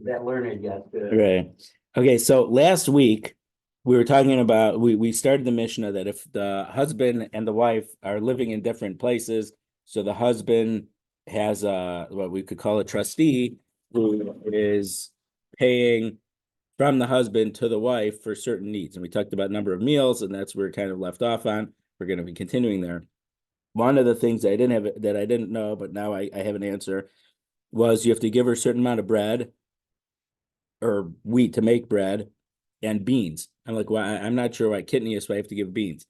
that learned got Right. Okay, so last week we were talking about we started the Mishnah that if the husband and the wife are living in different places, so the husband has what we could call a trustee who is paying from the husband to the wife for certain needs. And we talked about number of meals, and that's where we're kind of left off on. We're going to be continuing there. One of the things I didn't know, but now I have an answer, was you have to give her a certain amount of bread or wheat to make bread and beans. I'm like, well, I'm not sure why kidney is why I have to give beans.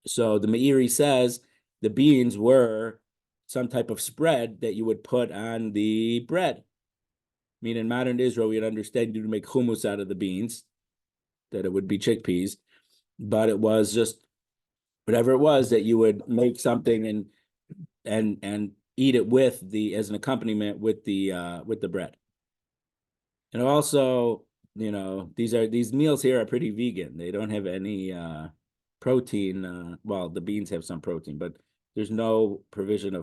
So the Meiri says the beans were some type of spread that you would put on the bread. I mean, in modern Israel, we'd understand you to make hummus out of the beans, that it would be chickpeas, but it was just whatever it was that you would make something and eat it with the as an accompaniment with the bread. And also, these meals here are pretty vegan. They don't have any protein. Well, the beans have some protein, but there's no provision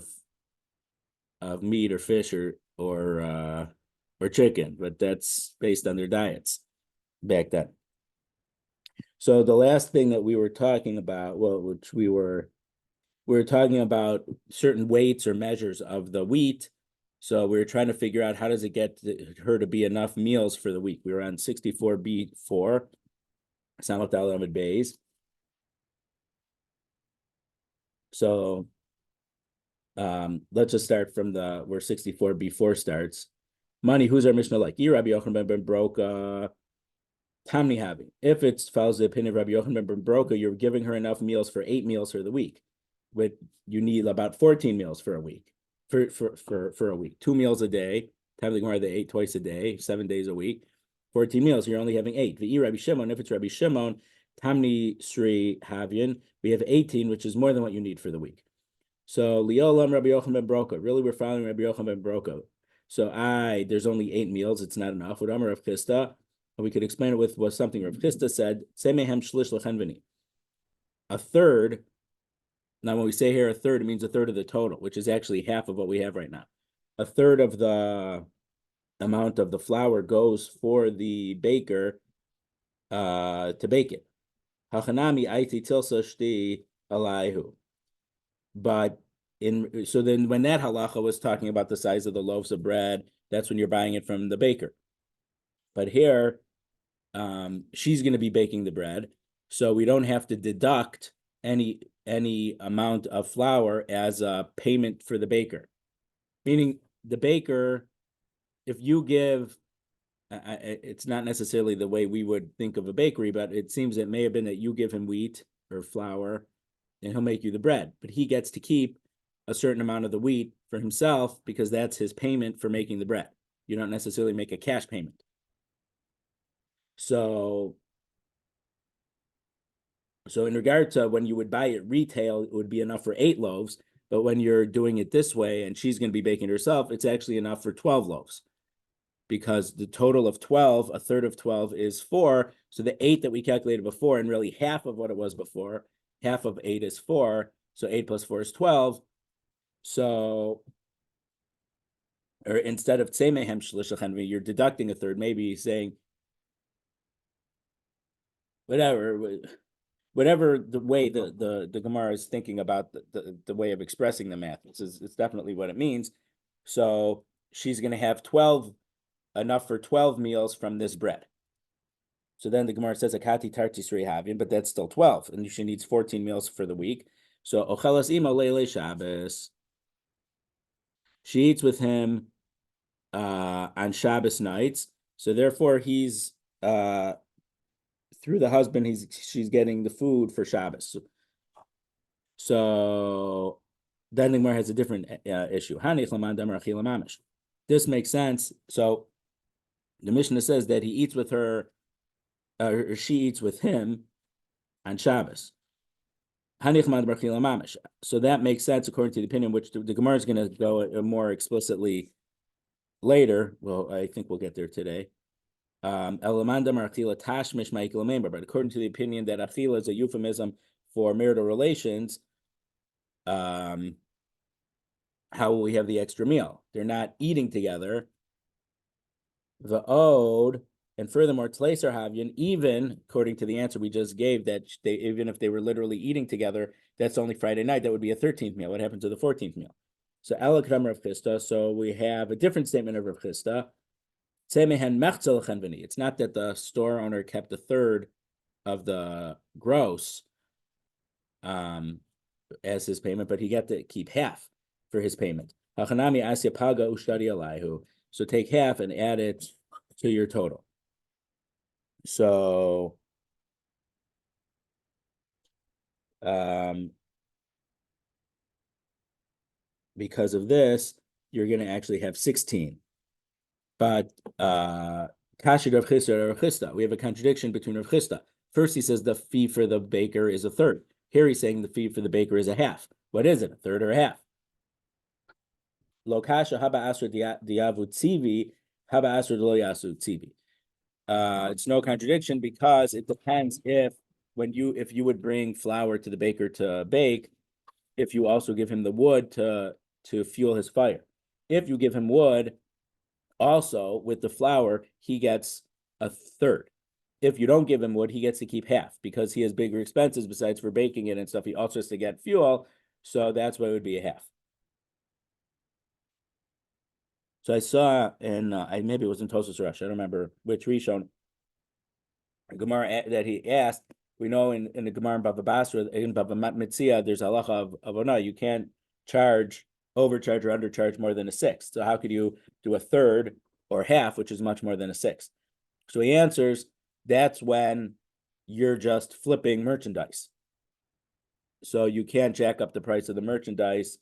of meat or fish or chicken, but that's based on their diets back then. So the last thing that we were talking about, well, which we were talking about certain weights or measures of the wheat. So we were trying to figure out how does it get her to be enough meals for the week. We were on 64B4, Samach Daled Amud Beis. So let's just start from where 64B4 starts. Money, who's our Mishnah like? Rabbi Yochanan ben Broka, Tamni Havi. If it follows the opinion of Rabbi Yochanan ben Broka, you're giving her enough meals for 8 meals for the week. You need about 14 meals for a week. For a week, 2 meals a day. Time the Gemara they ate twice a day, 7 days a week. 14 meals. You're only having 8. V'i Rabbi Shimon. If it's Rabbi Shimon, Tamni Sri Havian, we have 18, which is more than what you need for the week. So Liolam Rabbi Yochanan ben Broka. Really, we're following Rabbi Yochanan ben Broka. So there's only 8 meals. It's not enough. With Amar Rav Chisda, we could explain it with what something Rav Chisda said. Semehem shlish lechenveni. A third. Now, when we say here a third, it means a third of the total, which is actually half of what we have right now. A third of the amount of the flour goes for the baker to bake it. Hachanami aiti tilsa shti alayhu. But so then when that halacha was talking about the size of the loaves of bread, that's when you're buying it from the baker. But here, she's going to be baking the bread, so we don't have to deduct any amount of flour as a payment for the baker. Meaning the baker, if you give, it's not necessarily the way we would think of a bakery, but it seems it may have been that you give him wheat or flour and he'll make you the bread, but he gets to keep a certain amount of the wheat for himself because that's his payment for making the bread. You don't necessarily make a cash payment. So in regard to when you would buy it retail, it would be enough for 8 loaves. But when you're doing it this way and she's going to be baking it herself, it's actually enough for 12 loaves. Because the total of 12, a third of 12 is 4. So the 8 that we calculated before, and really half of what it was before, half of 8 is 4. So 8 plus 4 is 12. So, or instead of tzemehem shlish, you're deducting a third, maybe saying, whatever the way the Gemara is thinking about the way of expressing the math. It's definitely what it means. So she's going to have 12, enough for 12 meals from this bread. So then the Gemara says akati tartis rehavian, but that's still 12, and she needs 14 meals for the week. So ochelas imo leile Shabbos. She eats with him on Shabbos nights. So therefore he's through the husband, she's getting the food for Shabbos. So then the Gemara has a different issue. This makes sense. So the Mishnah says that he eats with her, or she eats with him on Shabbos. So that makes sense according to the opinion, which the Gemara is going to go more explicitly later. Well, I think we'll get there today. But according to the opinion that achila is a euphemism for marital relations, how will we have the extra meal? They're not eating together. The ode, and furthermore, Tleiser Havyan, even according to the answer we just gave, that they even if they were literally eating together, that's only Friday night, that would be a 13th meal. What happened to the 14th meal? So Ela Kramer of Chisda, so we have a different statement of Rav Chisda. It's not that the store owner kept a third of the gross as his payment, but he got to keep half for his payment. So take half and add it to your total. So because of this, you're going to actually have 16. But Kashid Rav Chisda or Rav Chisda, we have a contradiction between Rav Chisda. First, he says the fee for the baker is a third. Here he's saying the fee for the baker is a half. What is it, a third or a half? Lo kasha haba asr diavu tzivi, haba asr lo yasu tzivi. It's no contradiction because it depends if you would bring flour to the baker to bake, if you also give him the wood to fuel his fire. If you give him wood also with the flour, he gets a third. If you don't give him wood, he gets to keep half because he has bigger expenses besides for baking it and stuff. He also has to get fuel, so that's why it would be a half. So I saw in maybe it was in Tosas Rush, I don't remember which Rishon Gemara that he asked. We know in the Gemara in Bava Basra, in Bava Metzia, there's halacha of Ona. You can't overcharge or undercharge more than a sixth. So how could you do a third or half, which is much more than a sixth? So he answers, that's when you're just flipping merchandise. So you can't jack up the price of the merchandise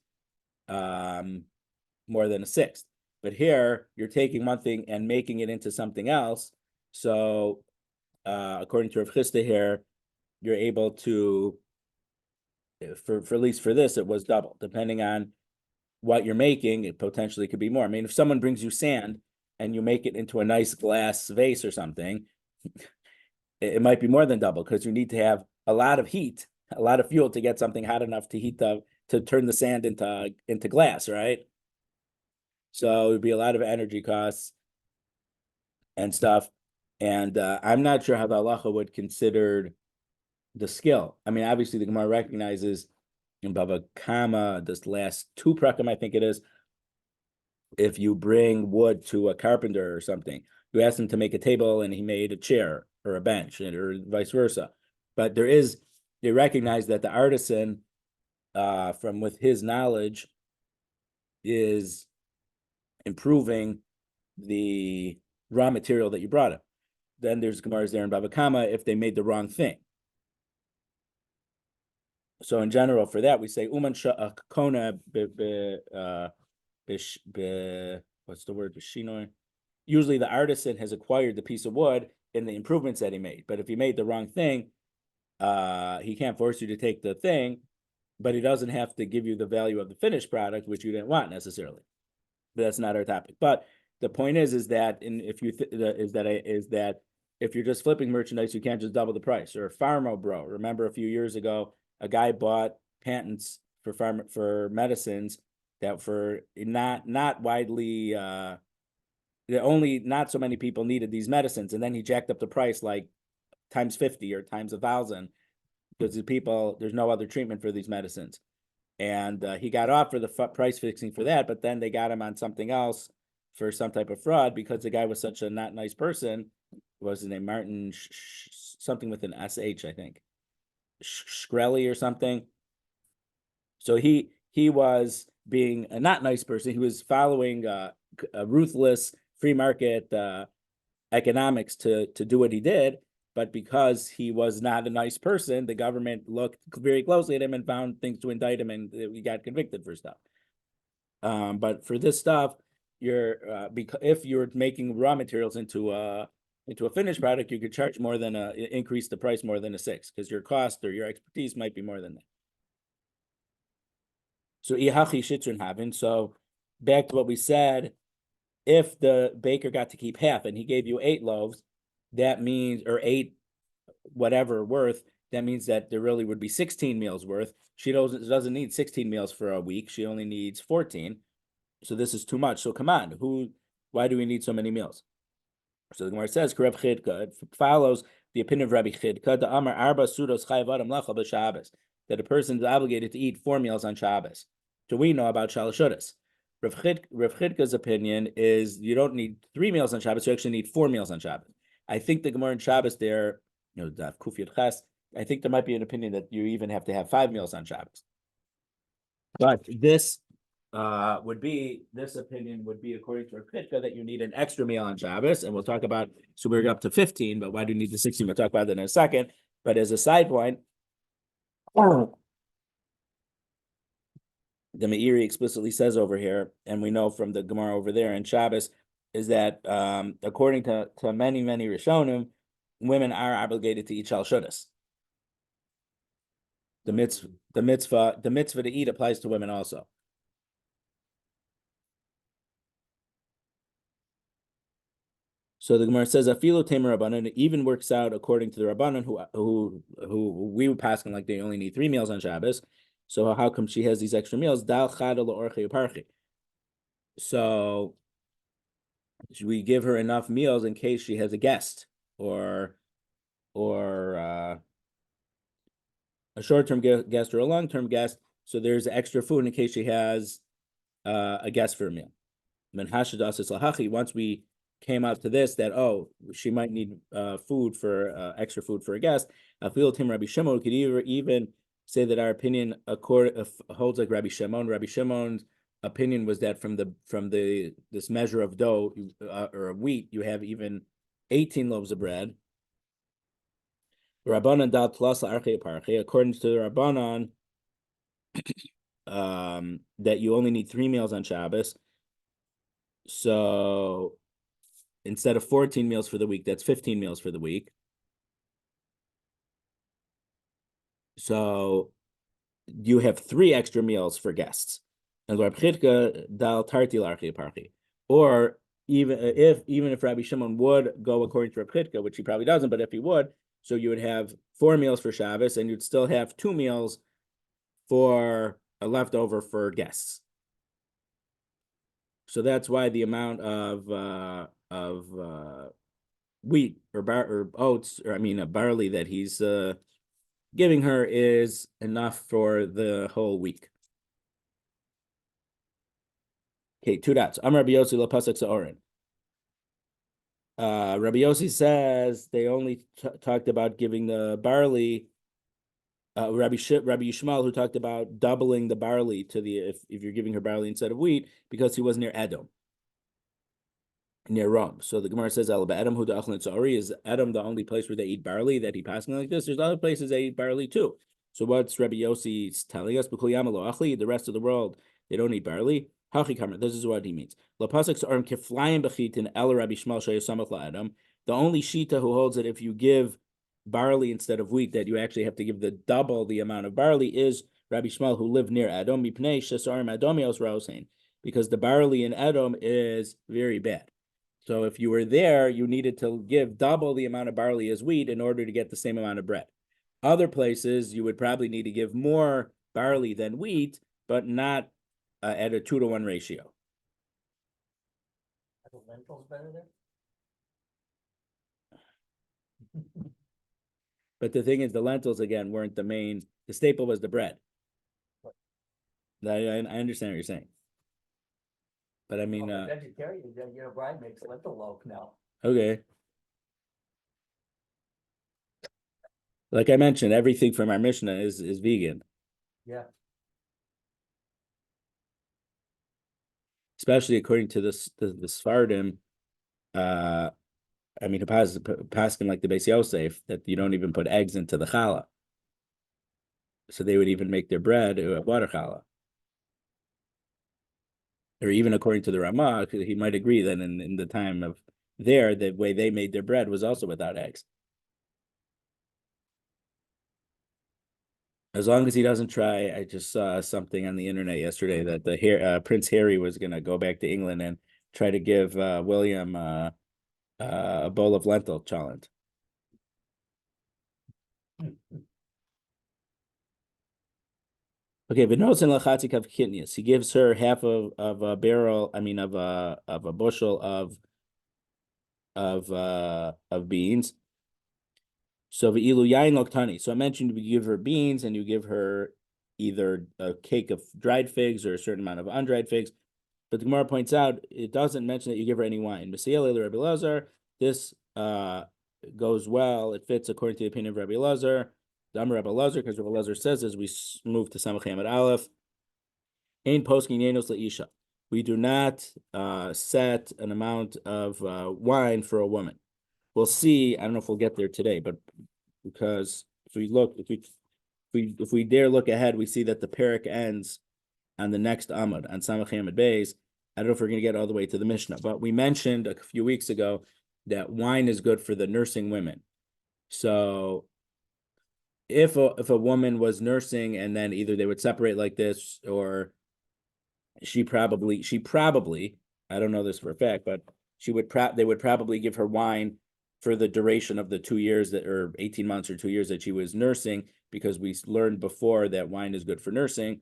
more than a sixth. But here, you're taking one thing and making it into something else. So according to Rav Chisda here, you're able to, for at least for this, it was double. Depending on what you're making, it potentially could be more. I mean, if someone brings you sand and you make it into a nice glass vase or something, it might be more than double because you need to have a lot of heat, a lot of fuel to get something hot enough to turn the sand into glass, right? So it would be a lot of energy costs and stuff. And I'm not sure how the halacha would consider the skill. I mean, obviously the Gemara recognizes in Bava Kama, this last two prakim, I think it is, if you bring wood to a carpenter or something, you ask him to make a table and he made a chair or a bench or vice versa. But they recognize that the artisan, with his knowledge, is improving the raw material that you brought him. Then there's Gemaras there in Bava Kama if they made the wrong thing. So in general, for that we say uman kona what's the word? B'shinoi. Usually the artisan has acquired the piece of wood in the improvements that he made. But if he made the wrong thing, he can't force you to take the thing, but he doesn't have to give you the value of the finished product, which you didn't want necessarily. But that's not our topic. But the point is that if you're just flipping merchandise, you can't just double the price. Or Pharma Bro. Remember a few years ago, a guy bought patents for medicines that for not widely only not so many people needed these medicines, and then he jacked up the price like times 50 or times 1,000 because there's no other treatment for these medicines, and he got off for the price fixing for that, but then they got him on something else for some type of fraud because the guy was such a not nice person. What was his name? Martin something with an SH, I think. Shkreli or something. So he was being a not nice person. He was following a ruthless free market economics to do what he did. But because he was not a nice person, the government looked very closely at him and found things to indict him, and he got convicted for stuff. But for this stuff, if you're making raw materials into a finished product, you could charge more than increase the price more than a six because your cost or your expertise might be more than that. So ihachi shitzun havin. So back to what we said, if the baker got to keep half and he gave you 8 loaves, that means, or 8 whatever worth, that means that there really would be 16 meals worth. She doesn't need 16 meals for a week. She only needs 14. So this is too much. So come on, why do we need so many meals? So the Gemara says, Reb Chidka, it follows the opinion of Rabbi Chidka, the Amar Arba Sudos Chayav Adam Lachal b'Shabbos, that a person is obligated to eat 4 meals on Shabbos. So we know about Shalashudas. Reb Chidka's opinion is you don't need 3 meals on Shabbos, you actually need 4 meals on Shabbos. I think the Gemara in Shabbos there, Daf Kufiyat Ches, I think there might be an opinion that you even have to have 5 meals on Shabbos. But this opinion would be according to Rabbi that you need an extra meal on Shabbos, and we'll talk about, so we're up to 15, but why do you need the 16? We'll talk about that in a second. But as a side point, the Meiri explicitly says over here, and we know from the Gemara over there in Shabbos, is that according to many Rishonim, women are obligated to eat Shalshudas. The mitzvah to eat applies to women also. So the Gemara says, "Afilu Tamer Rabbanan," it even works out according to the Rabbanan who we were passing like they only need 3 meals on Shabbos. So how come she has these extra meals? Dal chada le'orchei uparchei. So we give her enough meals in case she has a guest or a short-term guest or a long-term guest. So there's extra food in case she has a guest for a meal. Once we came out to this, that she might need food for extra food for a guest. I feel Tim Rabbi Shimon could even say that our opinion holds like Rabbi Shimon. Rabbi Shimon's opinion was that from this measure of dough or wheat, you have even 18 loaves of bread. Rabbanan dal tlas archei parchei, according to the Rabbanan, that you only need 3 meals on Shabbos. So instead of 14 meals for the week, that's 15 meals for the week. So you have 3 extra meals for guests. And Rab Chidka dal tarti l'archei parchi. Or even if Rabbi Shimon would go according to Rab Chidka, which he probably doesn't, but if he would, so you would have 4 meals for Shabbos, and you'd still have 2 meals for a leftover for guests. So that's why the amount of wheat or oats, or barley that he's giving her is enough for the whole week. Okay, 2 dots. I'm Rabbi Yossi la pasuk sa'orin. Rabbi Yossi says they only talked about giving the barley. Rabbi Yishmael, who talked about doubling the barley to if you're giving her barley instead of wheat, because he was near Edom, near Rome. So the Gemara says, Adam who is Edom the only place where they eat barley that he passing like this? There's other places they eat barley too. So what's Rabbi Yossi telling us? The rest of the world, they don't eat barley. This is what he means. The only shita who holds it if you give barley instead of wheat, that you actually have to give the double the amount of barley, is Rabbi Shmuel, who lived near Edom, because the barley in Edom is very bad. So if you were there, you needed to give double the amount of barley as wheat in order to get the same amount of bread. Other places, you would probably need to give more barley than wheat, but not at a 2-to-1 ratio. Are the lentils better there? But the thing is, the lentils, again, weren't the main. The staple was the bread. I understand what you're saying. But I mean... vegetarian, bride makes lentil loaf now. Okay. Like I mentioned, everything from our Mishnah is vegan. Yeah. Especially according to the Sfardim, paskin like the Beis Yosef, that you don't even put eggs into the challah. So they would even make their bread water challah. Or even according to the Ramah, he might agree that in the time of there, the way they made their bread was also without eggs. As long as he doesn't try, I just saw something on the internet yesterday that the Prince Harry was going to go back to England and try to give William a bowl of lentil challenge. Okay, v'nosen lachatzik of kitnius. He gives her half of a barrel. I mean, of a bushel of beans. So v'ilu yain loktani. So I mentioned you give her beans and you give her either a cake of dried figs or a certain amount of undried figs. But the Gemara points out it doesn't mention that you give her any wine. Rabbi Lazar. This goes well. It fits according to the opinion of Rabbi Lazar. Rabbi Lazar, because Rabbi Lazar says as we move to Samach Hamad Aleph, Ein poskin yenos leisha. We do not set an amount of wine for a woman. We'll see. I don't know if we'll get there today, but because if we dare look ahead, we see that the parak ends on the next Amud, on Samach Hamad Beis. I don't know if we're going to get all the way to the Mishnah, but we mentioned a few weeks ago that wine is good for the nursing women. So if a woman was nursing and then either they would separate like this, or she probably, I don't know this for a fact, but they would probably give her wine for the duration of the 2 years or 18 months or 2 years that she was nursing, because we learned before that wine is good for nursing.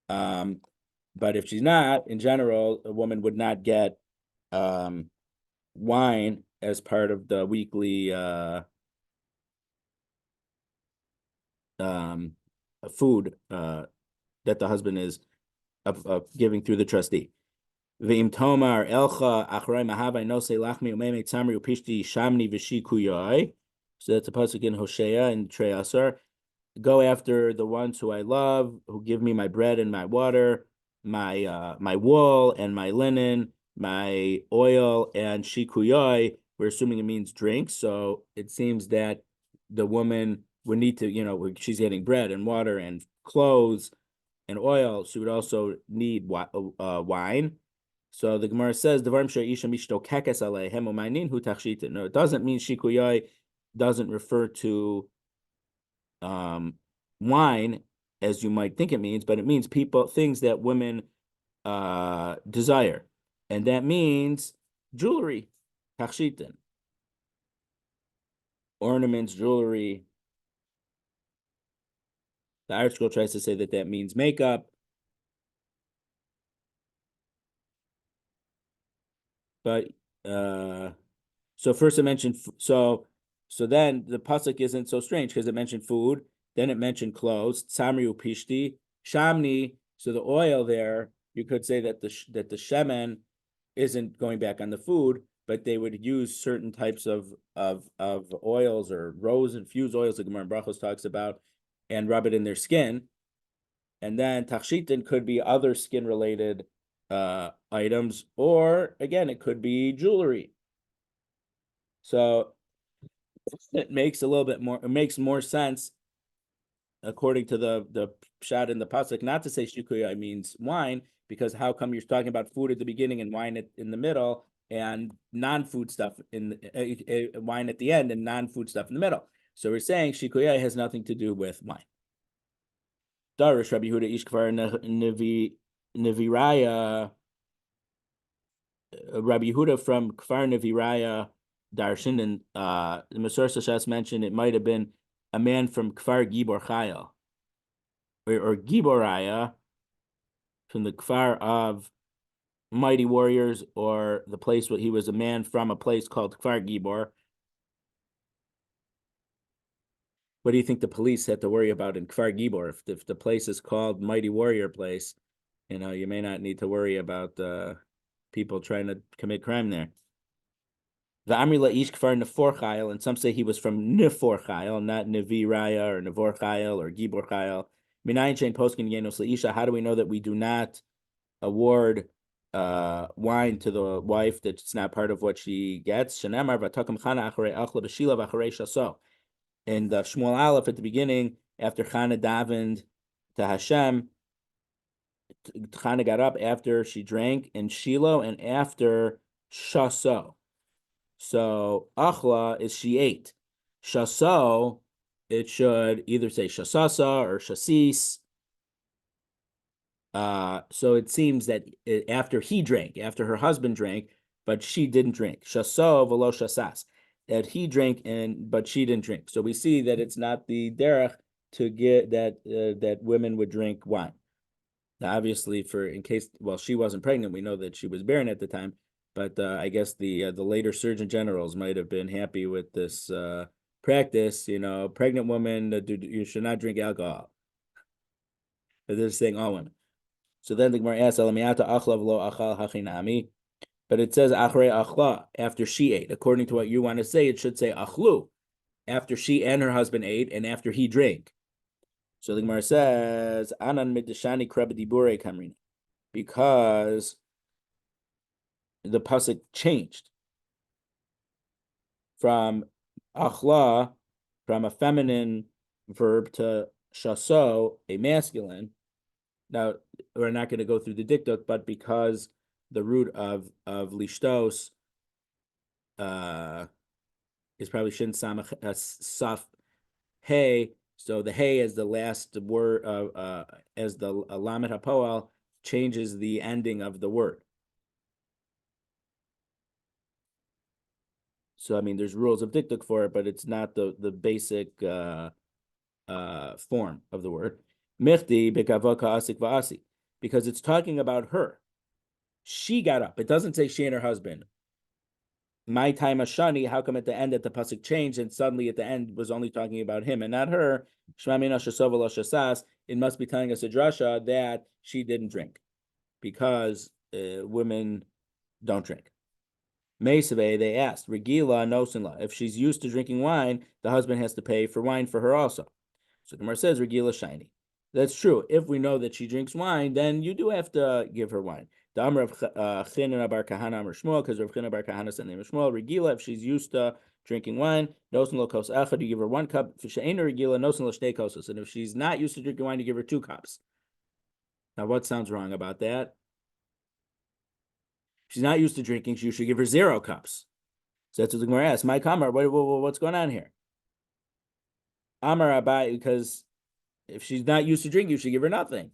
But if she's not, in general, a woman would not get wine as part of the weekly food that the husband is giving through the trustee. Ve'im tomar elcha achrei mahavai nosei lachmi umeme tzamri upishti shamni v'shikuyai. So that's a pasuk in Hosea and Trei Asar. Go after the ones who I love, who give me my bread and my water, my wool and my linen, my oil and shikuyai. We're assuming it means drink, so it seems that the woman would need to, she's getting bread and water and clothes and oil, she would also need wine. So the Gemara says, no, it doesn't mean shikuyai doesn't refer to wine as you might think it means, but it means things that women desire. And that means jewelry, takshitin, ornaments, jewelry. The article tries to say that means makeup. But so first it mentioned so then the pasuk isn't so strange because it mentioned food, then it mentioned clothes, Samri upishti, shamni. So the oil there, you could say that the shemen isn't going back on the food, but they would use certain types of oils or rose infused oils that Gemara Brachos talks about and rub it in their skin. And then takshitin could be other skin related items, or again, it could be jewelry. So it makes more sense according to the pshat in the pasuk not to say shikuya means wine, because how come you're talking about food at the beginning and wine in the middle and non-food stuff wine at the end and non-food stuff in the middle? So we're saying shikuya has nothing to do with wine. Darish Rabbi Yehuda Ishkvar Neviraya, Rabbi Yehuda from Kfar Neviraya Darshan, and the Masor Sashas mentioned it might have been a man from Kfar Gibor Chayil, or Giboraya, from the Kfar of mighty warriors, or the place where he was a man from a place called Kfar Gibor. What do you think the police had to worry about in Kfar Gibor? If the place is called Mighty Warrior Place, you may not need to worry about people trying to commit crime there. The Amri La'ish Kfar Nefor Chayil, and some say he was from Nefor Chayil, not Nevi Raya or Nevor Chayil or Gibor Chayil. Minayin Shein Poskin Yenos Laisha. How do we know that we do not award wine to the wife that's not part of what she gets? Shenamar V'Takam Chana Acharei Achla B'Shila V'Acharei Shaso. In the Shmuel Aleph at the beginning, after Chana davened to Hashem, Chana got up after she drank in Shiloh and after Shaso. So Achla is she ate. Shaso, it should either say Shasasa or Shasis. So it seems that after her husband drank, but she didn't drink. Shaso v'lo shasas. That he drank but she didn't drink. So we see that it's not the derech to get that women would drink wine. Now, obviously, she wasn't pregnant, we know that she was barren at the time, but I guess the later surgeon generals might have been happy with this practice. Pregnant women, you should not drink alcohol. They're saying all women. So then the Gemara asks, but it says achrei achla, after she ate. According to what you want to say, it should say achlu, after she and her husband ate and after he drank. So the Gemara says, anan midashani krabadibure kamrina, because the pasuk changed from achla, from a feminine verb, to shaso, a masculine. Now, we're not going to go through the dikduk, but because the root of lishtos is probably shin samach saf hey, so the hey as the last word as the lamet hapoel changes the ending of the word. So I mean, there's rules of dikduk for it, but it's not the basic form of the word. Michti bekavoka asik va'asi, because it's talking about her. She got up. It doesn't say she and her husband. My time ashani. How come at the end, at the pasuk changed, and suddenly at the end was only talking about him and not her? It must be telling us a drasha that she didn't drink, because women don't drink. Meisave, they asked, Regila nosinla. If she's used to drinking wine, the husband has to pay for wine for her also. So Gemara says, Regila shiny. That's true. If we know that she drinks wine, then you do have to give her wine. The Amr of Chinna bar Kahana Amr Shmuel, because Rav Chinna bar Kahana said name of Shmuel. Regila, if she's used to drinking wine, nosin lo kos echad, you give her 1 cup. If she'aina regila, nosin lo shnei kosos. And if she's not used to drinking wine, you give her 2 cups. Now, what sounds wrong about that? If she's not used to drinking, you should give her 0 cups. So that's what the Gemara asks. My kamar, what's going on here? Amar Abai, because if she's not used to drinking, you should give her nothing.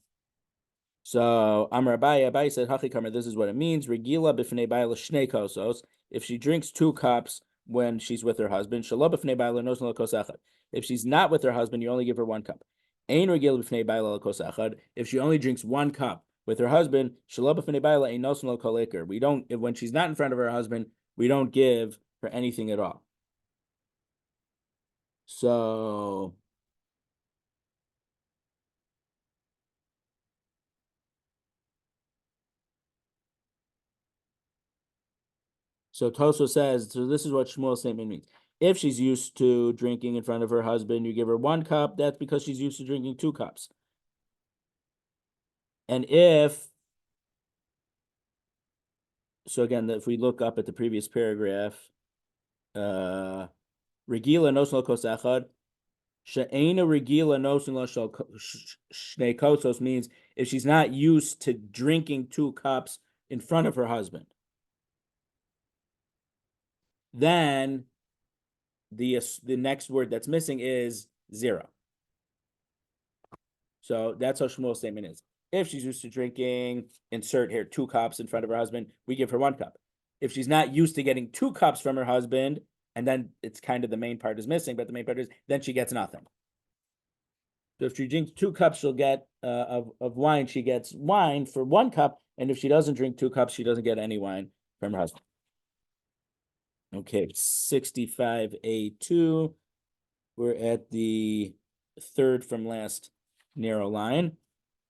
So Amar Abai said, Hachi Kamar, this is what it means. Regila b'fnei bayla shnei kosos. If she drinks 2 cups when she's with her husband, shalom b'fnei bayla nosin lo kos echad. If she's not with her husband, you only give her 1 cup. Ein regila b'fnei bayla lo kos echad. If she only drinks 1 cup with her husband, shalom b'fnei bayla ein nosin lo kol eker. We don't, when she's not in front of her husband, we don't give her anything at all. So Toso says, so this is what Shmuel's statement means. If she's used to drinking in front of her husband, you give her 1 cup. That's because she's used to drinking 2 cups. And so again, if we look up at the previous paragraph, Regila nosin lo kos echad, she'ena regila nosin lo shnei kosos means if she's not used to drinking 2 cups in front of her husband, then the next word that's missing is 0. So that's how Shmuel's statement is. If she's used to drinking, insert here 2 cups in front of her husband, we give her 1 cup. If she's not used to getting 2 cups from her husband, and then it's kind of the main part is missing, but the main part is then she gets nothing. So if she drinks 2 cups, she'll get of wine. She gets wine for 1 cup, and if she doesn't drink 2 cups, she doesn't get any wine from her husband. Okay, 65A2. We're at the 3rd from last narrow line.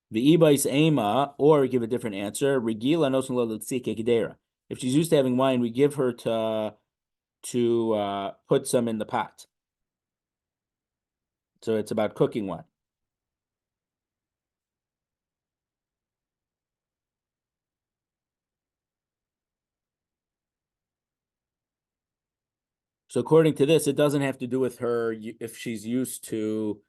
The ibais ema, or give a different answer. Regila nosin lo l'tzike gedera. If she's used to having wine, we give her to put some in the pot. So it's about cooking wine. So according to this, it doesn't have to do with her if she's used to.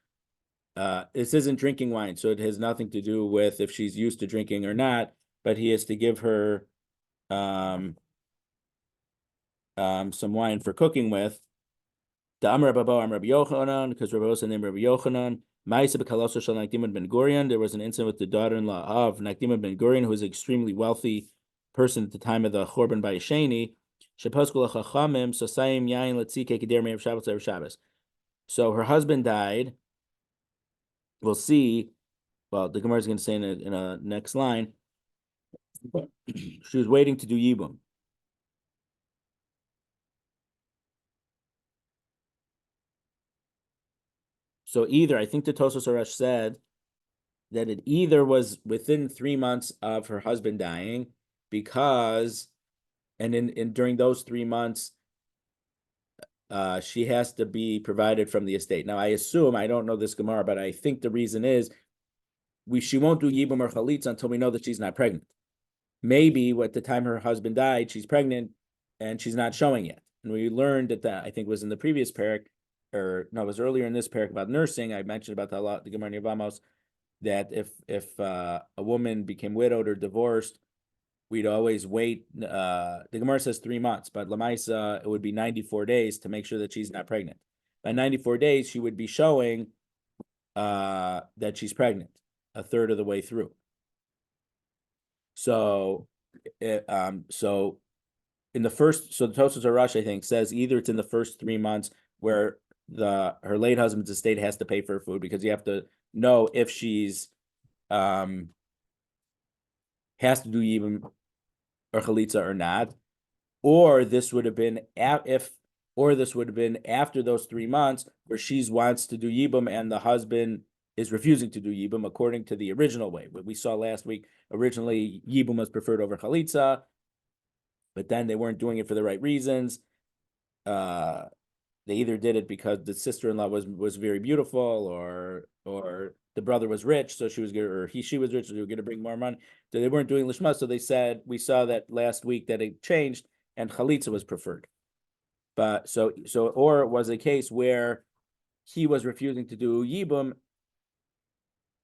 This isn't drinking wine, so it has nothing to do with if she's used to drinking or not. But he has to give her some wine for cooking with. The Amar Babo Amar Rabbi Yochanan, because Rabbi was named Rabbi Yochanan. Ma'aseh b'kaloso shel Nakdimon ben Gurion. There was an incident with the daughter-in-law of Nakdimon ben Gurion, who was an extremely wealthy person at the time of the Chorban Bayesheni. Sheposkul hachachamim sosayim yain letzike keder me'ev Shabbos erev Shabbos. So her husband died, we'll see. Well, the Gemara is going to say in a next line. She was waiting to do Yibum. So either, I think the Tosfos Arash said that it either was within 3 months of her husband dying, because, and in during those 3 months, she has to be provided from the estate. Now, I assume, I don't know this Gemara, but I think the reason is she won't do Yibum or Chalitza until we know that she's not pregnant. Maybe at the time her husband died, she's pregnant and she's not showing yet. And we learned that I think was in the previous parak, or no, it was earlier in this parak about nursing. I mentioned about the Gemara Yevamos, that if a woman became widowed or divorced, we'd always wait. The Gemara says 3 months, but Lamaisa, it would be 94 days to make sure that she's not pregnant. By 94 days, she would be showing that she's pregnant a third of the way through. So in the first, so the Tosfos Arash, I think, says either it's in the first 3 months where her late husband's estate has to pay for her food, because you have to know if she's has to do Yibum or Chalitza or not, or this would have been after those 3 months where she wants to do Yibum and the husband is refusing to do Yibum according to the original way. What we saw last week, originally Yibum was preferred over Chalitza, but then they weren't doing it for the right reasons. They either did it because the sister-in-law was very beautiful, or the brother was rich, so she was rich, so she was going to bring more money. So they weren't doing lishma. So they said, we saw that last week that it changed and Chalitza was preferred. But or it was a case where he was refusing to do Yibum,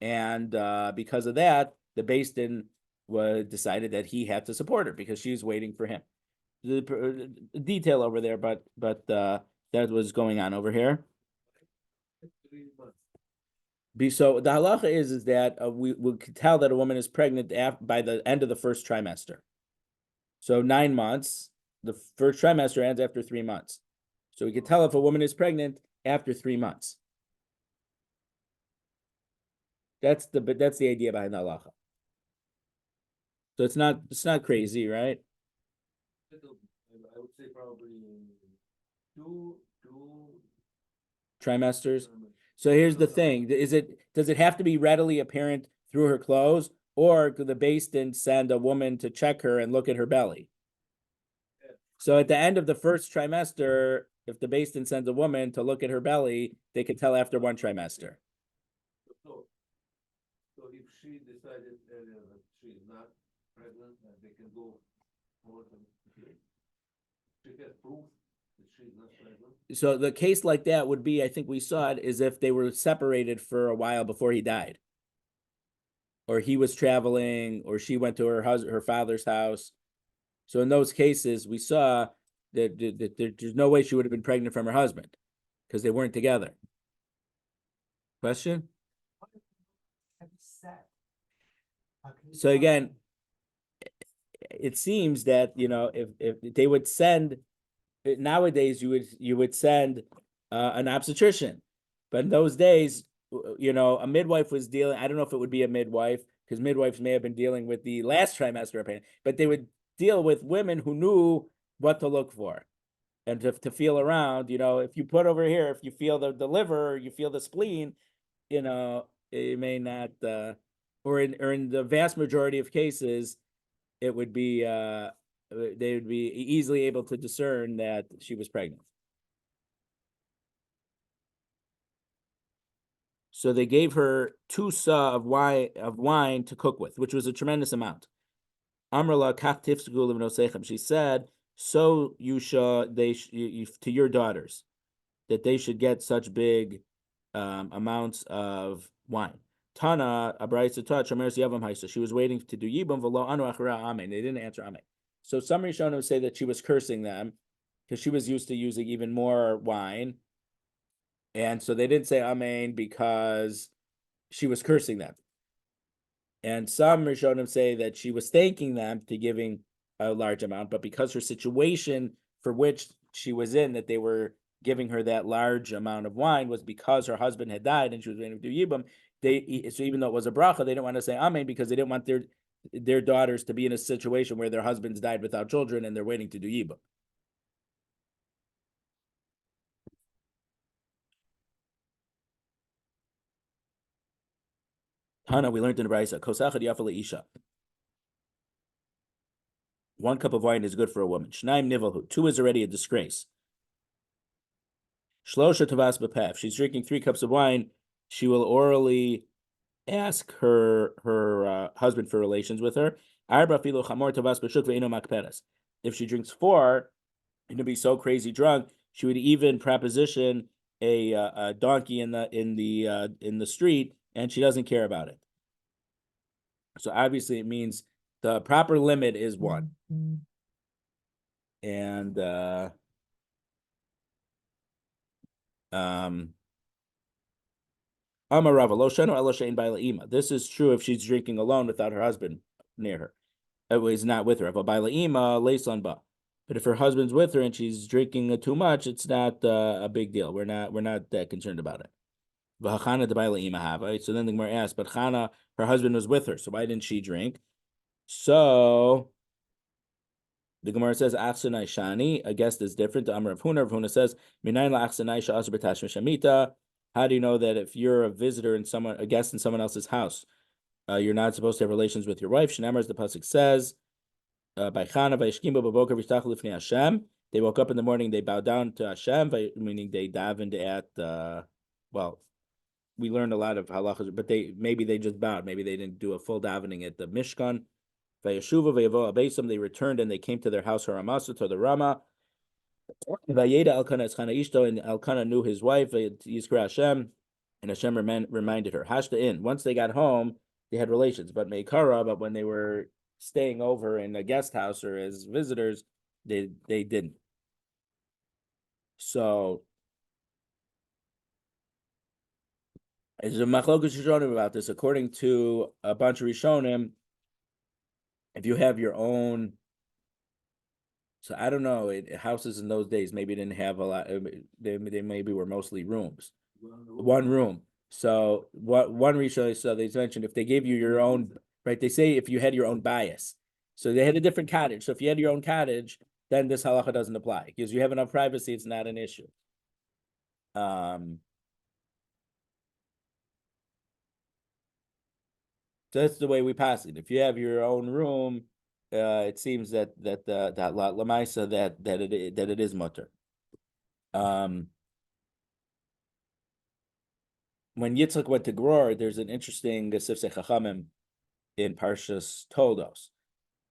and because of that, the Beis Din decided that he had to support her because she was waiting for him. The detail over there, but that was going on over here. So the halacha is that we could tell that a woman is pregnant by the end of the first trimester. So 9 months, the first trimester ends after 3 months. So we could tell if a woman is pregnant after 3 months. That's the idea behind the halacha. So it's not crazy, right? I would say probably two trimesters. So here's the thing: does it have to be readily apparent through her clothes, or could the Beis Din send a woman to check her and look at her belly? Yeah. So at the end of the first trimester, if the Beis Din sends a woman to look at her belly, they could tell after 1 trimester. So if she decided earlier that she is not pregnant, they can go more than she has proof that she is not pregnant. So the case like that would be, I think we saw it, is if they were separated for a while before he died, or he was traveling, or she went to her father's house. So in those cases, we saw that there's no way she would have been pregnant from her husband because they weren't together. Question? So again, it seems that, if they would send, nowadays you would send an obstetrician, but in those days, a midwife was dealing. I don't know if it would be a midwife, because midwives may have been dealing with the last trimester of pain, but they would deal with women who knew what to look for and to feel around. If you put over here, if you feel the liver, or you feel the spleen, it may not, or in the vast majority of cases, it would be they would be easily able to discern that she was pregnant. So they gave her 2 sa of wine to cook with, which was a tremendous amount. Amrla kach tifsku livnosechem. She said, so you should to your daughters, that they should get such big amounts of wine. Tana abraisa taught shomer's yavam haisa. She was waiting to do yibum v'lo anu achara amen. They didn't answer amen. So some Rishonim say that she was cursing them because she was used to using even more wine, and so they didn't say amen because she was cursing them. And some Rishonim say that she was thanking them to giving a large amount, but because her situation for which she was in, that they were giving her that large amount of wine, was because her husband had died and she was waiting to do yibum, so even though it was a bracha, they didn't want to say amen because they didn't want their daughters to be in a situation where their husbands died without children and they're waiting to do yibum. Hana, we learned in the Brisa, kosachad yafale isha. 1 cup of wine is good for a woman. Shnaim nivalhu. 2 is already a disgrace. Shlosha tavas b'peh. If she's drinking 3 cups of wine, she will orally ask her husband for relations with her. Arba filo chamor tavas b'shuk ve'ino makperes. If she drinks 4, and to be so crazy drunk, she would even proposition a donkey in the street, and she doesn't care about it. So obviously, it means the proper limit is 1. And this is true if she's drinking alone without her husband near her. It was not with her. But if her husband's with her and she's drinking too much, it's not a big deal. We're not that concerned about it. So then the Gemara asked, but Chana, her husband was with her, so why didn't she drink? So the Gemara says, Achsanai Shani, a guest is different. The Amar of Huna says, Minayin la'achsanai sha'asr b'tashmish shamita. How do you know that if you're a visitor in a guest in someone else's house, you're not supposed to have relations with your wife? Shnamar, as the pasuk says, by Chana vayishkim b'boker v'shtach lifnei Hashem. They woke up in the morning, they bowed down to Hashem, meaning they davened at. Well, we learned a lot of halachas, but maybe they just bowed. Maybe they didn't do a full davening at the Mishkan. Vayeshuva vayavo abeisam. They returned and they came to their house Haramasa to the Rama. Vayeda Elkanah Eschana Ishto, and Elkanah knew his wife. Yizkra Hashem, and Hashem reminded her. Hashta in. Once they got home, they had relations, but Meikara. But when they were staying over in a guest house or as visitors, they didn't. So there's a machlokas Rishonim about this. According to a bunch of Rishonim, if you have your own, so I don't know, houses in those days maybe didn't have a lot. They maybe were mostly rooms, 1 room. So one Rishonim, so they mentioned if they gave you your own, right? They say if you had your own bias, so they had a different cottage. So if you had your own cottage, then this halacha doesn't apply because you have enough privacy. It's not an issue. That's the way we pass it. If you have your own room, it seems that lamaisa that it is mutter. When Yitzchak went to Gror, there's an interesting Sifsei Chachamim in Parshas Toldos.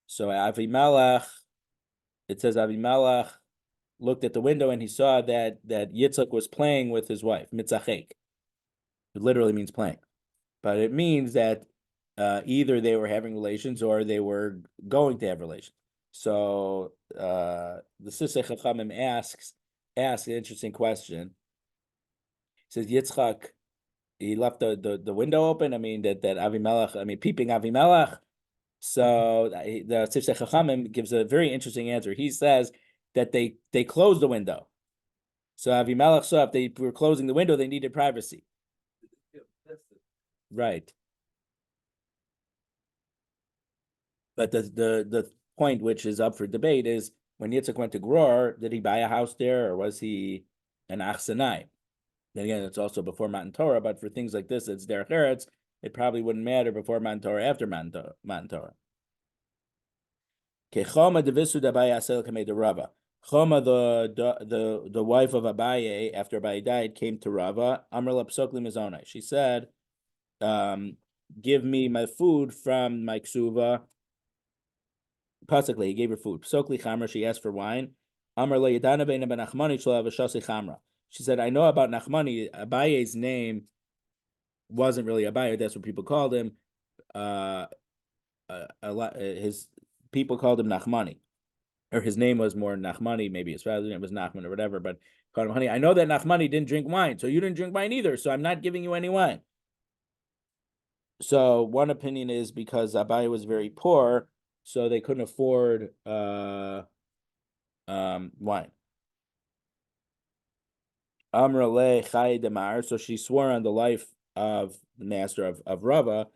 So Avimelech, it says Avimelech looked at the window and he saw that Yitzchak was playing with his wife, mitzachek. It literally means playing, but it means that either they were having relations or they were going to have relations. So the Sifsei Chachamim asks an interesting question. He says Yitzchak, he left the window open. I mean that Avimelech, peeping Avimelech. So the Sifsei Chachamim gives a very interesting answer. He says that they closed the window. So Avimelech saw if they were closing the window, they needed privacy. Right. But the point which is up for debate is when Yitzchak went to Gror, did he buy a house there or was he an Achsanai? Then again, it's also before Matan Torah, but for things like this, it's Derech Eretz, it probably wouldn't matter before Matan Torah, after Matan Torah. Choma the Rava. Choma, the wife of Abaye, after Abaye died, came to Rava. Amrla Psokli Mizonai. She said, give me my food from my ksuva. Pasukly, he gave her food. Psokli Chamra, she asked for wine. Amrla Yadana Beina Ben Nachmani Shlav Shasi Chamra. She said, I know about Nachmani. Abaye's name wasn't really Abaye. That's what people called him. His people called him Nachmani, or his name was more Nachmani. Maybe his father's name was Nachman or whatever. But called him Honey. I know that Nachmani didn't drink wine, so you didn't drink wine either. So I'm not giving you any wine. So one opinion is because Abaye was very poor, so they couldn't afford wine. Amrale Chai Demar, so she swore on the life of the master of Rava,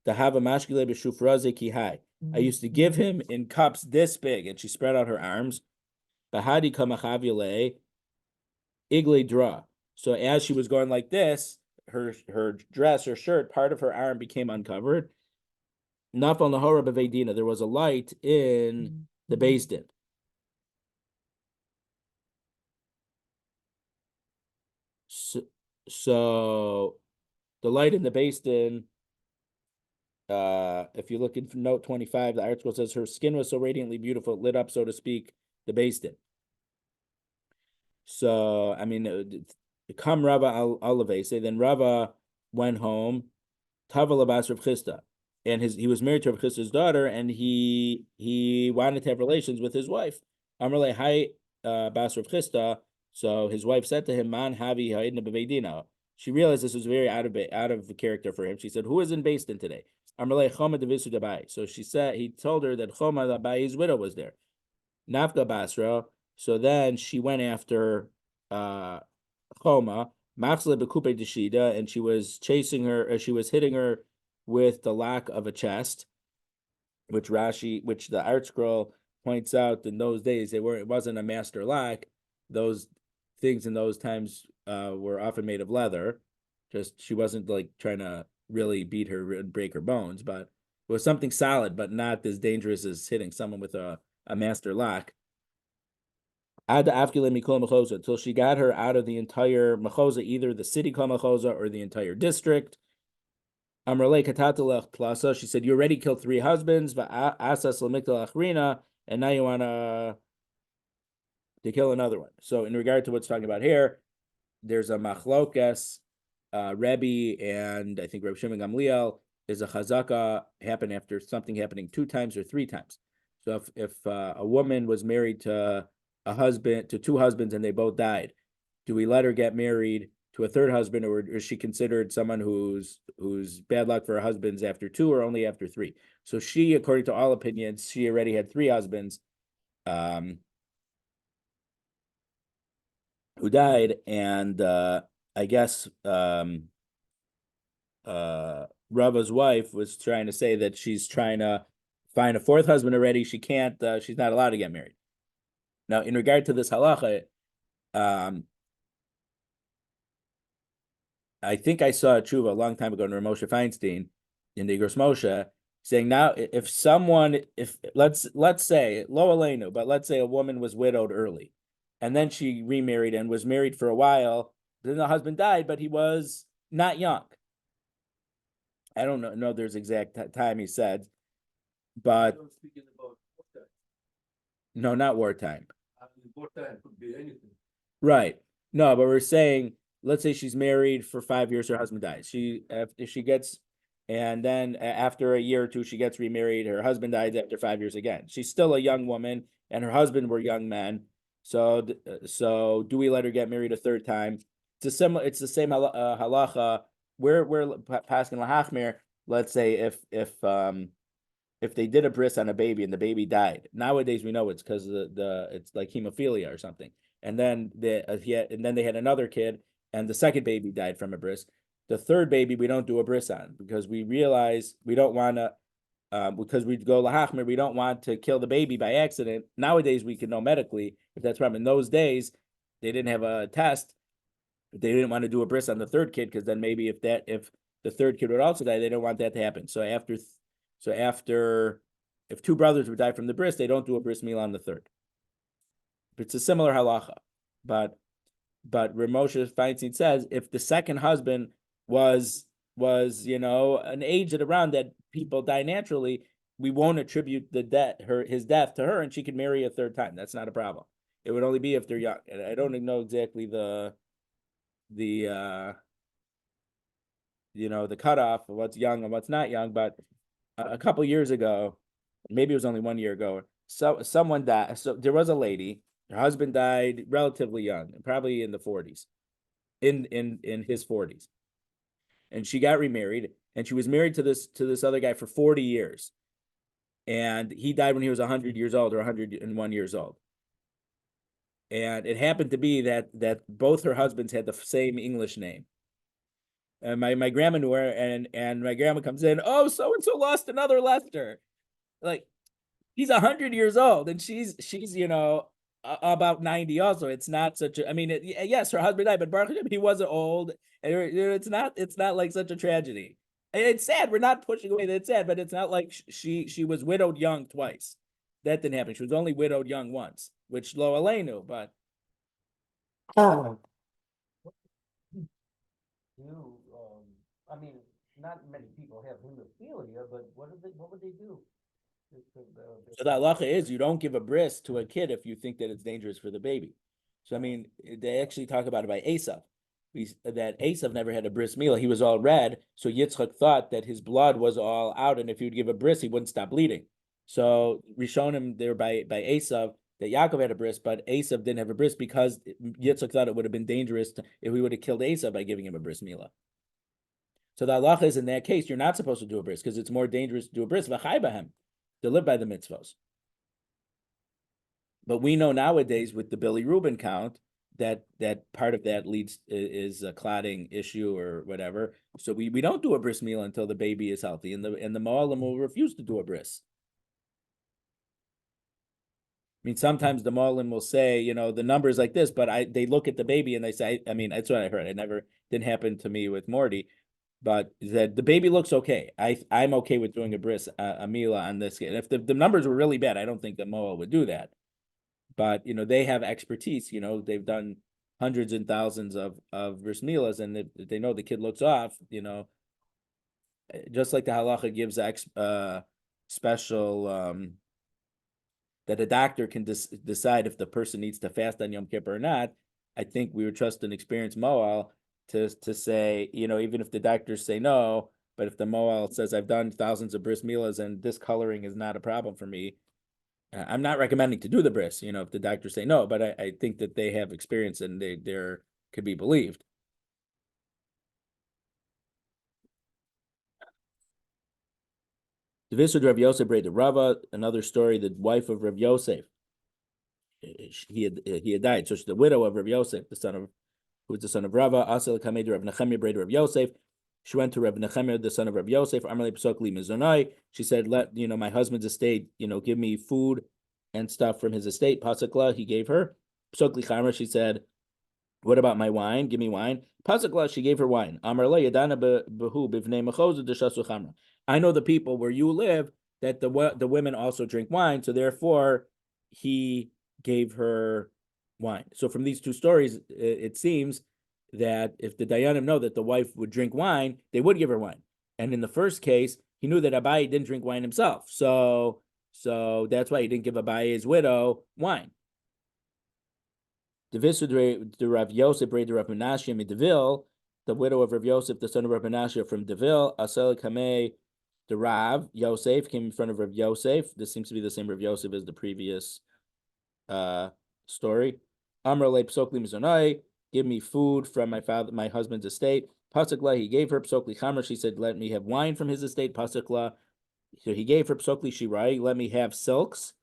to have a mashkile b'shufraze kihai. I used to give him in cups this big, and she spread out her arms. Bahadi kamachavile igle dra. So as she was going like this, her dress, her shirt, part of her arm became uncovered. Nafal nahora bevedina. There was a light in the Beis Din. So the light in the Beis Din, if you look in note 25, the article says her skin was so radiantly beautiful, it lit up, so to speak, the Beis Din. So, I mean, come Rava al-Levese, then Rava went home, Tava Labas Rav Chisda, and he was married to Rav Chisda's daughter, and he wanted to have relations with his wife. Amrle Hai Bas Rav Chisda. So his wife said to him, Man Havi Ha'idna Bevedina. She realized this was very out of the character for him. She said, Who is in Beis Din today? Amrle Choma Devisu Dabai. So he told her that Choma Dabai's widow was there. Nafka Basra. So then she went after Choma, Machzle Bekupe Deshida, and she was chasing her, she was hitting her with the lock of a chest, which the art scroll points out in those days, it wasn't a master lock. Those things in those times were often made of leather. Just she wasn't like trying to really beat her and break her bones, but it was something solid, but not as dangerous as hitting someone with a master lock. Until she got her out of the entire mechoza, either the city kol mechoza or the entire district. She said, you already killed 3 husbands, and now you want to kill another one. So in regard to what's talking about here, there's a machlokas, Rabbi, and I think Rabbi Shimon Gamliel is a chazaka happen after something happening 2 times or 3 times. So if a woman was married to 2 husbands and they both died, do we let her get married to a 3rd husband, or is she considered someone who's bad luck for her husbands after 2 or only after 3? So she, according to all opinions, she already had 3 husbands who died, and I guess Rava's wife was trying to say that she's trying to find a 4th husband already. She can't. She's not allowed to get married. Now, in regard to this halacha, I think I saw a tshuva a long time ago in Moshe Feinstein in the Igros Moshe saying, now if let's say lo aleinu, but let's say a woman was widowed early, and then she remarried and was married for a while, then the husband died, but he was not young. I don't know there's exact time he said, but no, not wartime. Wartime could be anything. Right. No, but we're saying, let's say she's married for 5 years, her husband dies. If she gets, and then after a year or 2, she gets remarried, her husband dies after 5 years again. She's still a young woman, and her husband were young men. So do we let her get married a 3rd time? It's the same halacha. We're passing lahachmir. Let's say if they did a bris on a baby and the baby died. Nowadays we know it's because it's like hemophilia or something. And then they had another kid, and the 2nd baby died from a bris. The 3rd baby we don't do a bris on because we realize we don't want to, because we go lahachmer, we don't want to kill the baby by accident. Nowadays we can know medically if that's problem. In those days they didn't have a test. They didn't want to do a bris on the 3rd kid because then maybe if the 3rd kid would also die, they don't want that to happen. So after if 2 brothers would die from the bris, they don't do a bris milah on the 3rd. It's a similar halacha, but Ramosha Feinstein says if the 2nd husband was an age at around that people die naturally, we won't attribute his death to her, and she can marry a 3rd time. That's not a problem. It would only be if they're young. And I don't know exactly the cutoff of what's young and what's not young, but a couple years ago, maybe it was only 1 year ago, so someone died. So there was a lady, her husband died relatively young, probably in the 40s, in his 40s. And she got remarried, and she was married to this other guy for 40 years. And he died when he was 100 years old or 101 years old. And it happened to be that both her husbands had the same English name. And my grandma knew her, and my grandma comes in, oh, so and so lost another Lester. Like, he's 100 years old, and she's about 90 also. It's not such a, I mean, yes, her husband died, but Baruch Hashem, he wasn't old. And it's not like such a tragedy. It's sad. We're not pushing away that it's sad, but it's not like she was widowed young twice. That didn't happen. She was only widowed young once, which Lo Aleinu, but You, I mean, not many people have hemophilia, but what would they do? so the halacha is you don't give a bris to a kid if you think that it's dangerous for the baby. So I mean, they actually talk about it by Esav. That Esav never had a bris milah. He was all red, so Yitzchak thought that his blood was all out, and if he would give a bris, he wouldn't stop bleeding. So Rishonim there by Esav that Yaakov had a bris, but Esav didn't have a bris because Yitzchak thought it would have been dangerous if we would have killed Esav by giving him a bris milah. So the halacha is in that case you're not supposed to do a bris because it's more dangerous to do a bris v'chai b'hem, to live by the mitzvos. But we know nowadays with the Billy Rubin count that part of that is a clotting issue or whatever. So we don't do a bris milah until the baby is healthy, and the Moalim will refuse to do a bris. I mean, sometimes the Moalim will say, the numbers like this, but they look at the baby and they say, I mean, that's what I heard. Didn't happen to me with Morty, but that the baby looks okay. I'm okay with doing a bris, a milah on this. And if the numbers were really bad, I don't think the Moal would do that. But they have expertise. They've done hundreds and thousands of bris milahs, and if they know the kid looks off. Just like the halacha gives special that a doctor can decide if the person needs to fast on Yom Kippur or not. I think we would trust an experienced Moal to say, even if the doctors say no, but if the Moal says I've done thousands of bris milahs and this coloring is not a problem for me. I'm not recommending to do the bris, if the doctors say no, but I think that they have experience and they're could be believed. The Visud Rav Yosef Brei the Rava, another story, the wife of Rav Yosef, he had died. So she's the widow of Rav Yosef, who was the son of Rava. Asel Kamed Rav Nechemia Brei Rav Yosef. She went to Rav Nechemia, the son of Rav Yosef. Amalei Pesokli Mizonai. She said, let my husband's estate, give me food and stuff from his estate. Pasakla, he gave her. Pesokli Chamra, she said, what about my wine? Give me wine. Pasakla, she gave her wine. Amarle Yadana Behu Bivnei Mechozu Deshasu Chamra. I know the people where you live that the women also drink wine, so therefore he gave her wine. So from these two stories, it seems that if the Dayanim know that the wife would drink wine, they would give her wine. And in the first case, he knew that Abai didn't drink wine himself. So that's why he didn't give Abai's widow wine. The Rav Yosef, the Rav Menashe Mideville, the widow of Rav Yosef, the son of Rav Menashe from Deville, Asel Kameh, the Rav Yosef came in front of Rav Yosef. This seems to be the same Rav Yosef as the previous story. Amr le psokli mizonai, give me food from my husband's estate. Pasukla, he gave her psokli chamer. She said, let me have wine from his estate. Pasukla, so he gave her psokli shirai. Let me have silks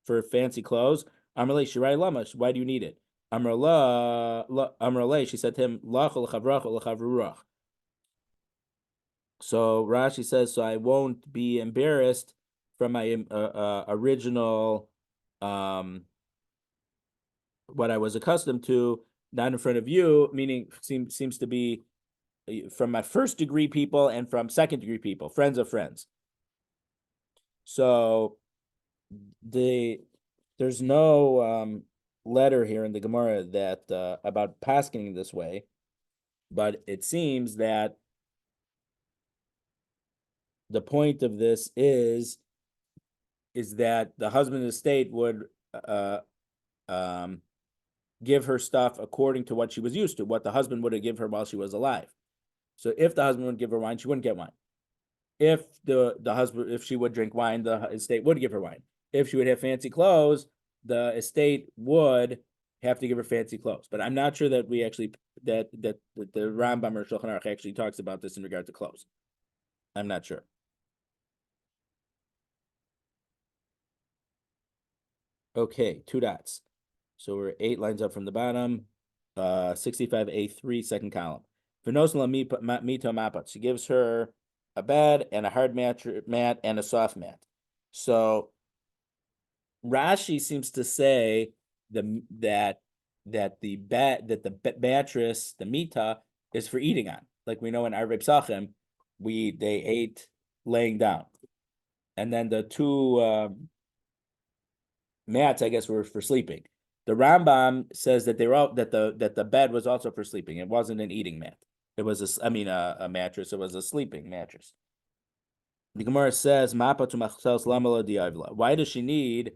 for fancy clothes. Amr le shirai lama. Why do you need it? Amr le, she said to him, lachol chavrach lachavruach. So Rashi says, so I won't be embarrassed from my original, what I was accustomed to, not in front of you, meaning seems to be from my first degree people and from second degree people, friends of friends. So there's no letter here in the Gemara that about paskening this way, but it seems that the point of this is that the husband's estate would give her stuff according to what she was used to, what the husband would have given her while she was alive. So if the husband would give her wine, she wouldn't get wine. If if she would drink wine, the estate would give her wine. If she would have fancy clothes, the estate would have to give her fancy clothes. But I'm not sure that we actually that the Rambam or Shulchan Aruch actually talks about this in regard to clothes. I'm not sure. Okay, 2 dots. So we're 8 lines up from the bottom. 65A3, second column. V'nosla mito mapat. She gives her a bed and a hard mat and a soft mat. So Rashi seems to say that the mattress, the mita, is for eating on. Like we know in our Reb Sachem, they ate laying down, and then the two mats, I guess, were for sleeping. The Rambam says that the bed was also for sleeping. It wasn't an eating mat. It was a mattress. It was a sleeping mattress. The Gemara says, why does she need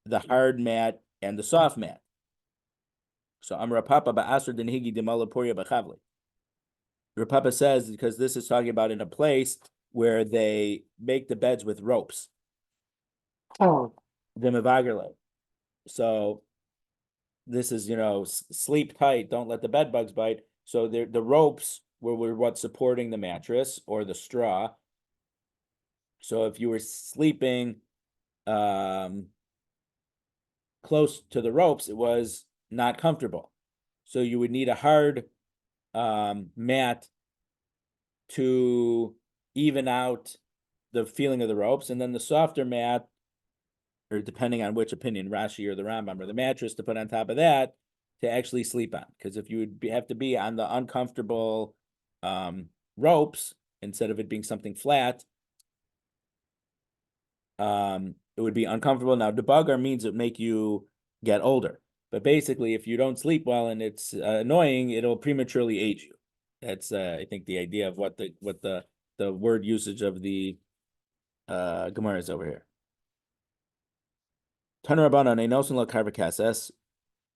the hard mat and the soft mat? So Amra Papa ba'asr den higi demalaporia b'chavli. Rapapa says because this is talking about in a place where they make the beds with ropes. The mevagerle. So this is, sleep tight, don't let the bed bugs bite. So the ropes were what's supporting the mattress or the straw. So if you were sleeping close to the ropes, it was not comfortable. So you would need a hard mat to even out the feeling of the ropes, and then the softer mat, or depending on which opinion, Rashi or the Rambam, or the mattress to put on top of that to actually sleep on. Because if you would have to be on the uncomfortable ropes instead of it being something flat, it would be uncomfortable. Now, debagar means it make you get older. But basically, if you don't sleep well and it's annoying, it'll prematurely age you. That's I think the idea of what the word usage of the Gemara is over here.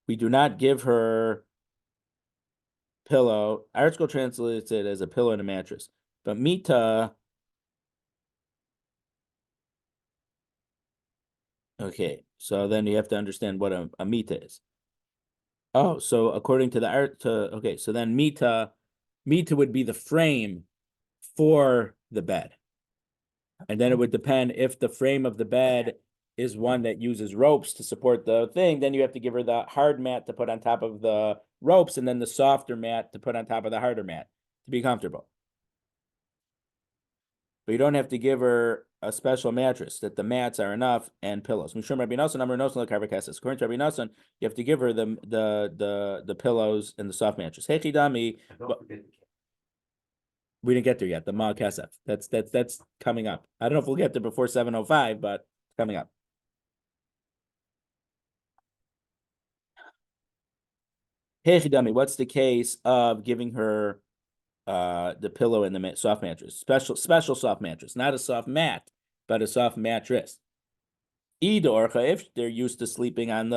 We do not give her pillow. Article translates it as a pillow and a mattress. But mita, okay, so then you have to understand what a mita is. Oh, so according to the art, okay, so then mita would be the frame for the bed. And then it would depend if the frame of the bed is one that uses ropes to support the thing, then you have to give her the hard mat to put on top of the ropes and then the softer mat to put on top of the harder mat to be comfortable. But you don't have to give her a special mattress, that the mats are enough and pillows. According to Rabbi Nosson, you have to give her the pillows and the soft mattress. We didn't get there yet. The Ma Kesef. That's coming up. I don't know if we'll get there before 7:05, but it's coming up. Hechidami, what's the case of giving her the pillow and the soft mattress? Special soft mattress, not a soft mat, but a soft mattress. If they're used to sleeping on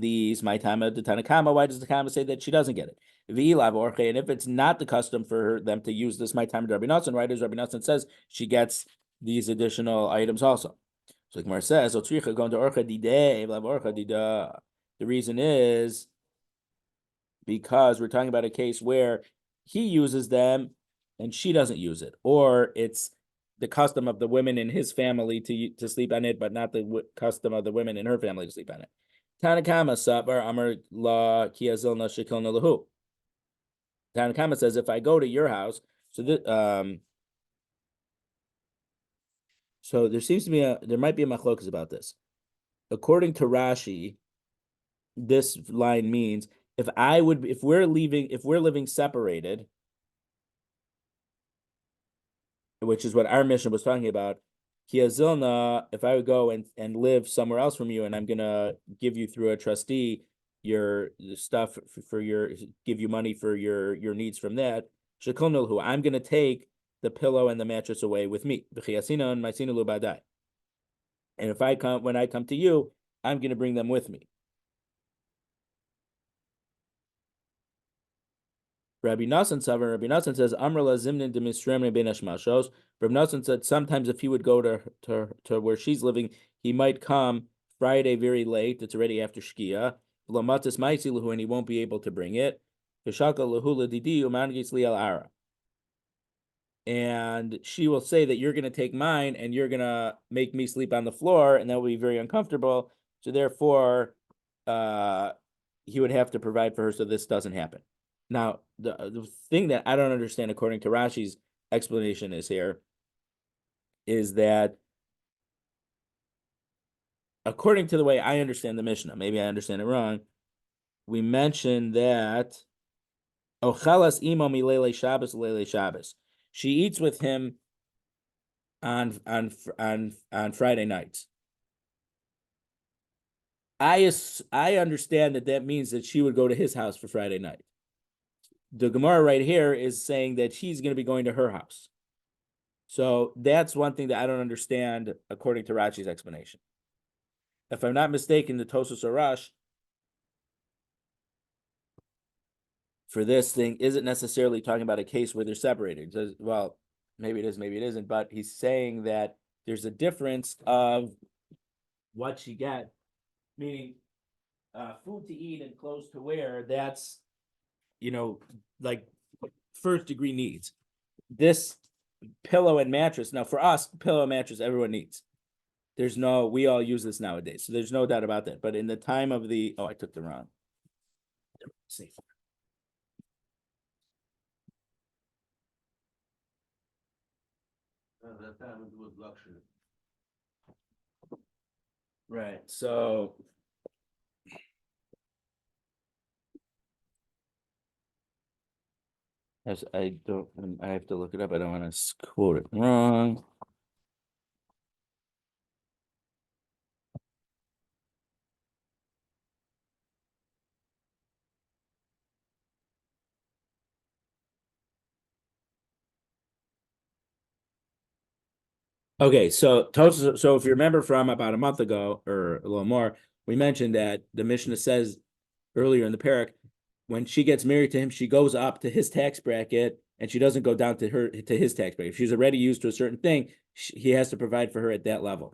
these, my time at the Tanakama, why does the Kama say that she doesn't get it? And if it's not the custom for them to use this, my time at Rabbi Nosson, why does Rabbi Nosson says she gets these additional items also? So Gemara says, the reason is because we're talking about a case where he uses them and she doesn't use it, or it's the custom of the women in his family to sleep on it, but not the custom of the women in her family to sleep on it. Tanakama sabar amar la kiazilna shekilna lahu. Tanakama says if I go to your house, so there seems to be there might be a machlokas about this. According to Rashi, this line means if we're living separated, which is what our mission was talking about. Kiazilna, if I would go and live somewhere else from you, and I'm gonna give you through a trustee your stuff give you money for your needs from that. Shekulnulhu, I'm gonna take the pillow and the mattress away with me. And if when I come to you, I'm gonna bring them with me. Rabbi Nosson says, Amrla Zimnin de Misremne ben Ashmashos. Rabbi Nosson said sometimes if he would go to where she's living, he might come Friday very late. It's already after Shkia. Lamatis Maisiluhu, and he won't be able to bring it. And she will say that you're going to take mine and you're going to make me sleep on the floor, and that will be very uncomfortable. So therefore, he would have to provide for her so this doesn't happen. Now, the thing that I don't understand, according to Rashi's explanation, is that according to the way I understand the Mishnah, maybe I understand it wrong. We mentioned that Ochalas imo milele Shabbos lele Shabbos. She eats with him on Friday nights. I understand that means that she would go to his house for Friday night. The Gemara right here is saying that she's going to be going to her house. So that's one thing that I don't understand according to Rashi's explanation. If I'm not mistaken, the Tosfos Arash for this thing isn't necessarily talking about a case where they're separated. Well, maybe it is, maybe it isn't, but he's saying that there's a difference of what she get, meaning food to eat and clothes to wear. That's, like first degree needs. This pillow and mattress. Now, for us, pillow and mattress, everyone needs. We all use this nowadays, so there's no doubt about that. But in the time of I took the wrong. Safe. At that time it was luxury. Right. So as I have to look it up. I don't want to quote it wrong. Okay, so if you remember from about a month ago or a little more, we mentioned that the Mishnah says earlier in the parak, when she gets married to him, she goes up to his tax bracket and she doesn't go down to his tax bracket. If she's already used to a certain thing, he has to provide for her at that level.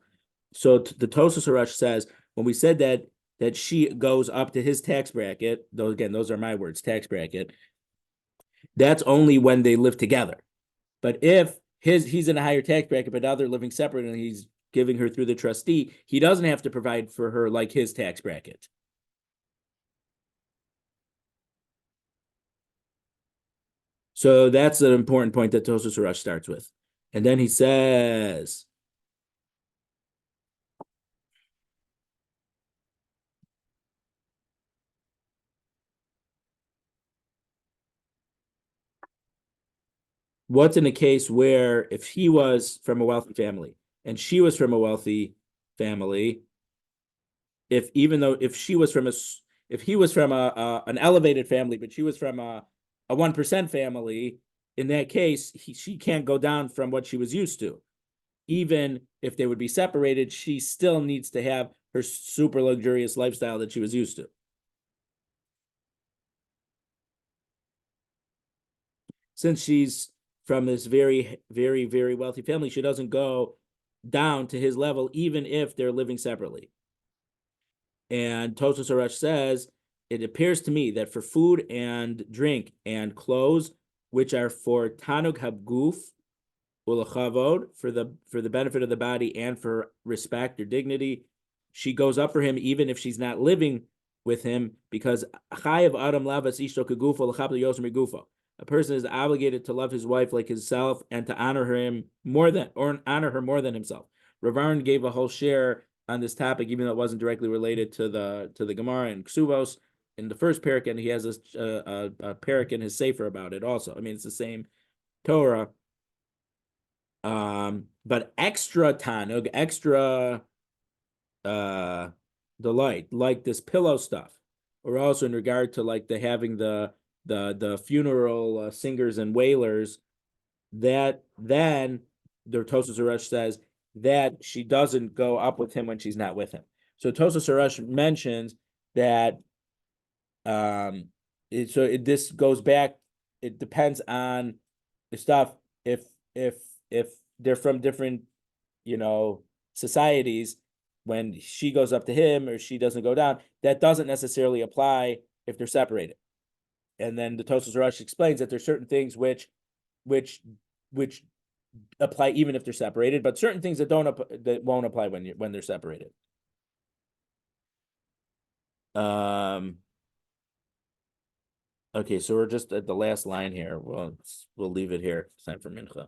So the Tosfos Arash says when we said that she goes up to his tax bracket, those are my words, tax bracket. That's only when they live together. But if he's in a higher tax bracket, but now they're living separate and he's giving her through the trustee, he doesn't have to provide for her like his tax bracket. So that's an important point that Tosfos Arash starts with. And then he says, what's in a case where if he was from a wealthy family and she was from a wealthy family, if he was from an elevated family, but she was from a 1% family, in that case, she can't go down from what she was used to. Even if they would be separated, she still needs to have her super luxurious lifestyle that she was used to. Since she's from this very, very, very wealthy family, she doesn't go down to his level, even if they're living separately. And Tosfos Arash says, it appears to me that for food and drink and clothes, which are for Tanug Habguf, Ulachavod, for the benefit of the body and for respect or dignity, she goes up for him even if she's not living with him, because Chayav Adam Lavas Ishto Kagufo Lachabla Yosem Gufo. A person is obligated to love his wife like himself and to honor her more than himself. Rav Aaron gave a whole share on this topic, even though it wasn't directly related to the Gemara and Kesuvos in the first parak, and he has a parak in his sefer about it also. I mean, it's the same Torah. But extra tanug, extra delight, like this pillow stuff, or also in regard to like having the funeral singers and wailers, that then the Tosfos Arash says that she doesn't go up with him when she's not with him. So Tosfos Arash mentions that this goes back, it depends on the stuff. If they're from different, societies, when she goes up to him or she doesn't go down, that doesn't necessarily apply if they're separated. And then the Tosfos Arash explains that there's certain things which apply even if they're separated, but certain things that won't apply when they're separated. Okay, so we're just at the last line here. We'll leave it here. It's time for mincha.